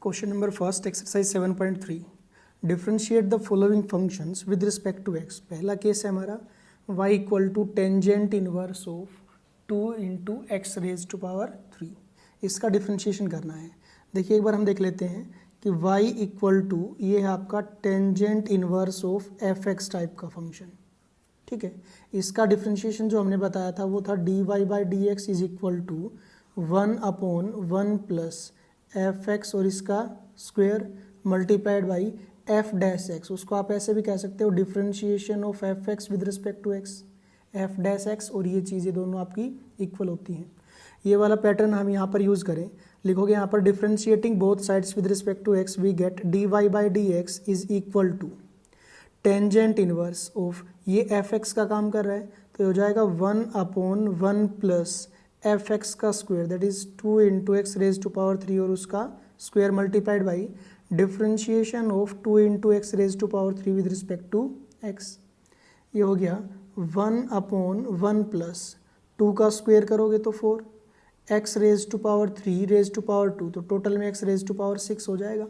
Question number first exercise 7.3 differentiate the following functions with respect to x. पहला case है हमारा y equal to tangent inverse of 2 into x raise to power 3। इसका differentiation करना है। देखिए एक बार हम देख लेते हैं कि y इक्वल टू ये है आपका tangent inverse of f x type का फंक्शन। ठीक है, इसका डिफ्रेंशिएशन जो हमने बताया था वो था dy by D x is equal to 1/1 plus f x और इसका square multiplied by f dash x. उसको आप ऐसे भी कह सकते हो differentiation of f x with respect to x. F dash x और ये चीज़ें दोनों आपकी इक्वल होती हैं। ये वाला पैटर्न हम यहाँ पर यूज़ करें, लिखोगे यहाँ पर differentiating both sides with respect to x we get dy by D x is equal to tangent inverse of ये एफ एक्स का काम कर रहा है तो हो जाएगा 1/1 प्लस एफ एक्स का square that is 2 into x raise to power 3 और उसका square multiplied by differentiation of 2 into x raise to power 3 with respect to x. ये हो गया 1/1 प्लस 2 का स्क्वायर करोगे तो 4 x raise to power 3 raise to power 2 तो total में एक्स रेज टू पावर 6 हो जाएगा।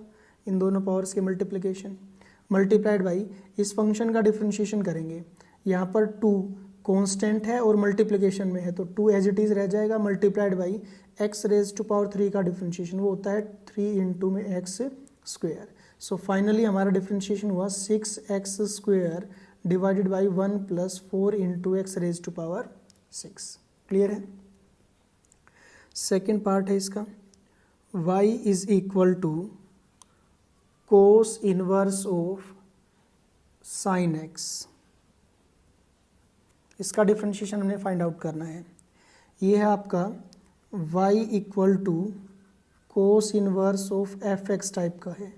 इन दोनों पावर्स के मल्टीप्लिकेशन मल्टीप्लाइड बाई इस फंक्शन का डिफ्रेंशिएशन करेंगे। यहाँ पर 2 कांस्टेंट है और मल्टीप्लिकेशन में है तो 2 एज इट इज़ रह जाएगा multiplied by x raise to power 3 का डिफ्रेंशिएशन वो होता है 3 इंटू में एक्स स्क्वायर। सो फाइनली हमारा डिफ्रेंशिएशन हुआ 6x square divided by 1 plus 4 into x raise to power 6। Clear है। सेकेंड पार्ट है इसका y is equal to cos inverse of sine x. इसका डिफ्रेंशिएशन हमने फाइंड आउट करना है। ये है आपका y equal to cos inverse of f x type का है।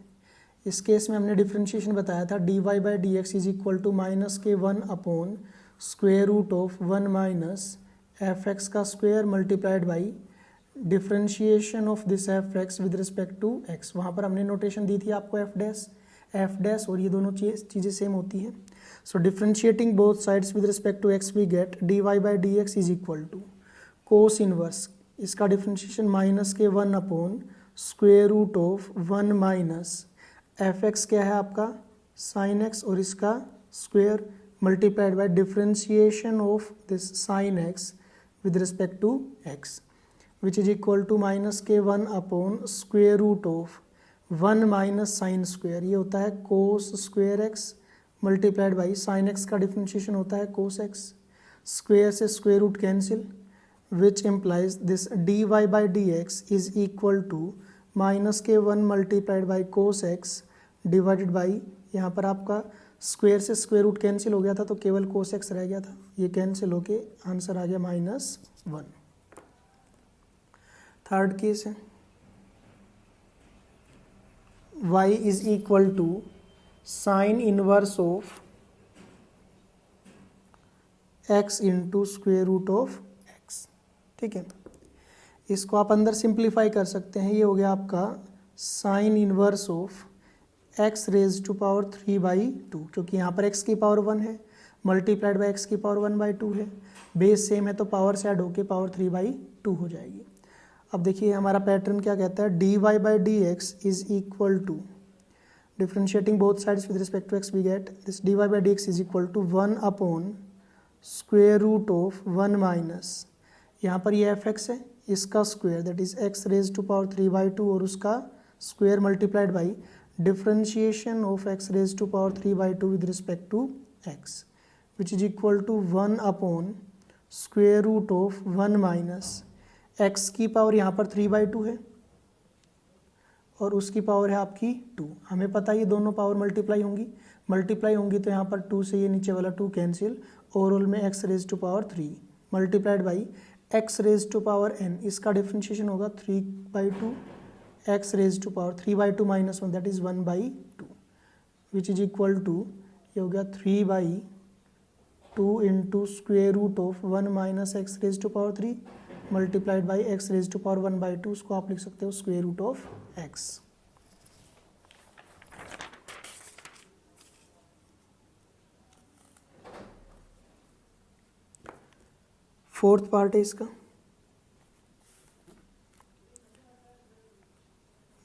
इस केस में हमने डिफ्रेंशिएशन बताया था dy by D x is equal to minus के 1 upon square root of 1 minus F x का square multiplied by differentiation of this F x with respect to X. वहाँ पर हमने नोटेशन दी थी आपको एफ डैश और ये दोनों चीज़ें सेम होती हैं। So differentiating both sides with respect to x we get dy by D x is equal to cos inverse इसका डिफ्रेंशिएशन माइनस के 1 upon square root of 1 minus F X क्या है आपका साइन एक्स और इसका square multiplied by differentiation of this sine X with respect to x which is equal to minus के 1 upon square root of 1 minus sine square. ये होता है cos square x multiplied by sine x का differentiation होता है cos x. Square से square root cancel which implies this dy by D x is equal to minus के 1 multiplied by cos x divided by यहाँ पर आपका square से square root cancel हो गया था तो केवल कोस एक्स रह गया था। ये कैंसिल होके आंसर आ गया -1। थर्ड केस है y is equal to sine inverse of x into square root of x। ठीक है, इसको आप अंदर सिंप्लीफाई कर सकते हैं। ये हो गया आपका sine inverse of x raise to power 3 by 2 क्योंकि यहाँ पर x की पावर 1 है मल्टीप्लाइड बाई x की पावर 1 बाई 2 है। बेस सेम है तो पावर से ऐड होके पावर 3 बाई 2 हो जाएगी। अब देखिए हमारा पैटर्न क्या कहता है dy by D x is equal to differentiating both sides with respect to x we get this dy by D x is equal to 1 upon square root of 1 minus यहाँ पर ये एफ एक्स है इसका square that is x raise to power 3 by 2 और उसका square multiplied by differentiation of x raise to power 3 by 2 with respect to x which is equal to 1 upon square root of 1 minus x की power यहाँ पर 3 by 2 है और उसकी power है आपकी 2। हमें पता है ये दोनों पावर मल्टीप्लाई होंगी तो यहाँ पर 2 से ये नीचे वाला 2 कैंसिल ओवरऑल में x raise to power 3 multiplied by x raise to power n। इसका डिफ्रेंशिएशन होगा 3 by 2 x raise to power 3 by 2 minus 1 that is 1 by 2 which is equal to ये हो गया 3 by 2 into square root of 1 minus x raise to power 3 multiplied by x raise to power 1 by 2। उसको आप लिख सकते हो square root of x. Fourth part है इसका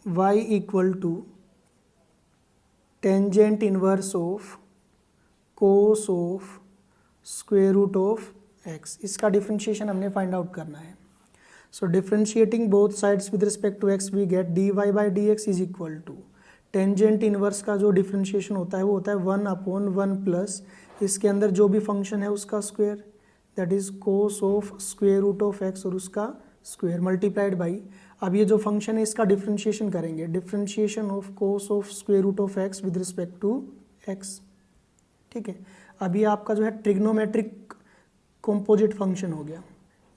y equal to tangent inverse of cos of square root of x। इसका differentiation हमने find out करना है। So differentiating both sides with respect to x we get dy by D x is equal to tangent inverse का जो differentiation होता है वो होता है 1/1 प्लस इसके अंदर जो भी फंक्शन है उसका square, that is cos of square root of x और उसका स्क्वायर मल्टीप्लाइड बाई, अब ये जो फंक्शन है इसका डिफ्रेंशिएशन करेंगे, differentiation of cos of square root of x with respect to x। ठीक है, अभी आपका जो है ट्रिग्नोमेट्रिक कंपोजिट फंक्शन हो गया,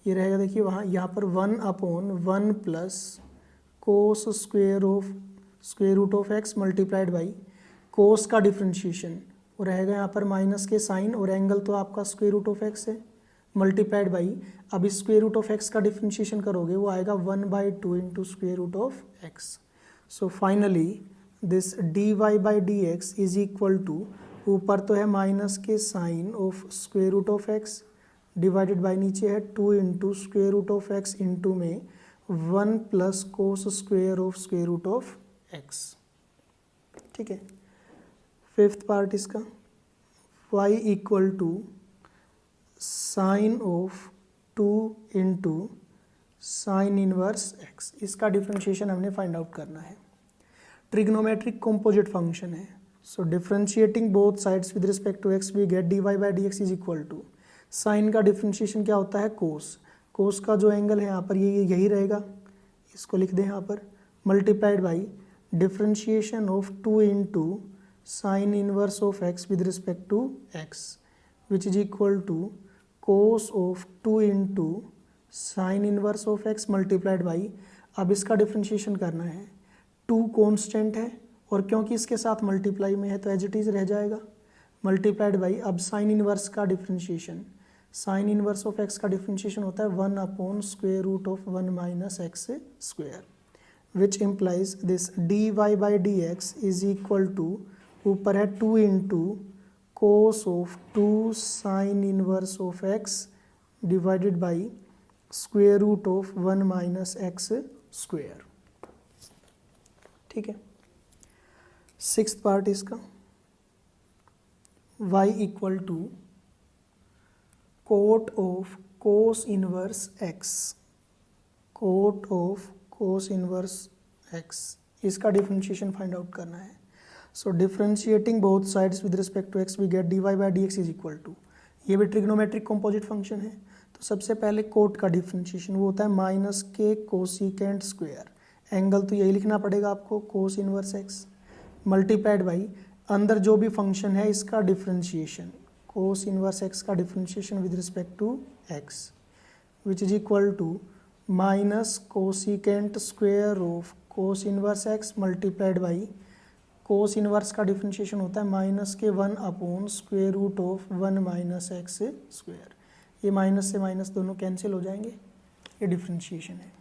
ये रहेगा देखिए वहाँ यहाँ पर 1/1 plus cos square of square root of x multiplied by cos का डिफ्रेंशिएशन वो रहेगा यहाँ पर माइनस के साइन और एंगल तो आपका स्क्वायर रूट ऑफ x है मल्टीप्लाइड बाई, अब इस स्क्वायर रूट ऑफ x का डिफ्रेंशिएशन करोगे वो आएगा 1/2 into square root of x। So finally this dy by D x is equal to, ऊपर तो है माइनस के sine of square root of x divided by नीचे है 2 into square root of x into में 1 plus cos square of square root of x। ठीक है, fifth part इसका y equal to sine of 2 into sine inverse x। इसका differentiation हमने find out करना है। ट्रिग्नोमेट्रिक कंपोजिट फंक्शन है, so differentiating both sides with respect to x we get dy by D x is equal to sine का differentiation क्या होता है कोस, कोस का जो एंगल है यहाँ पर ये यही रहेगा, इसको लिख दें यहाँ पर multiplied by differentiation of 2 into sine inverse of x with respect to x which is equal to cos of 2 into sine inverse of x multiplied by, अब इसका डिफ्रेंशिएशन करना है, 2 कॉन्स्टेंट है और क्योंकि इसके साथ मल्टीप्लाई में है तो एज इट इज रह जाएगा मल्टीप्लाइड बाई, अब साइन इनवर्स का differentiation, sine inverse of x का डिफ्रेंशिएशन होता है 1 square root of 1 minus x square which implies this dy by D x is equal to, ऊपर है 2 into cos of 2 sine inverse of x divided by square root of 1 minus x square. ठीक है, sixth part इसका y equal to cot of cos inverse x, coat of cos inverse x, इसका differentiation find out करना है। So differentiating both sides with respect to x we get dy by D x is equal to, ये भी trigonometric composite function है, तो सबसे पहले coat का डिफ्रेंशिएशन वो होता है माइनस के कोसिकेंट स्क्वायर, एंगल तो यही लिखना पड़ेगा आपको cos inverse x multiplied by अंदर जो भी फंक्शन है इसका डिफ्रेंशिएशन कोस इनवर्स x का differentiation with respect to x which is equal to minus cosecant square of cos inverse x multiplied by cos inverse का डिफ्रेंशिएशन होता है minus के 1 square root of 1 minus x square, ये minus से minus दोनों cancel हो जाएंगे, ये डिफ्रेंशिएशन है।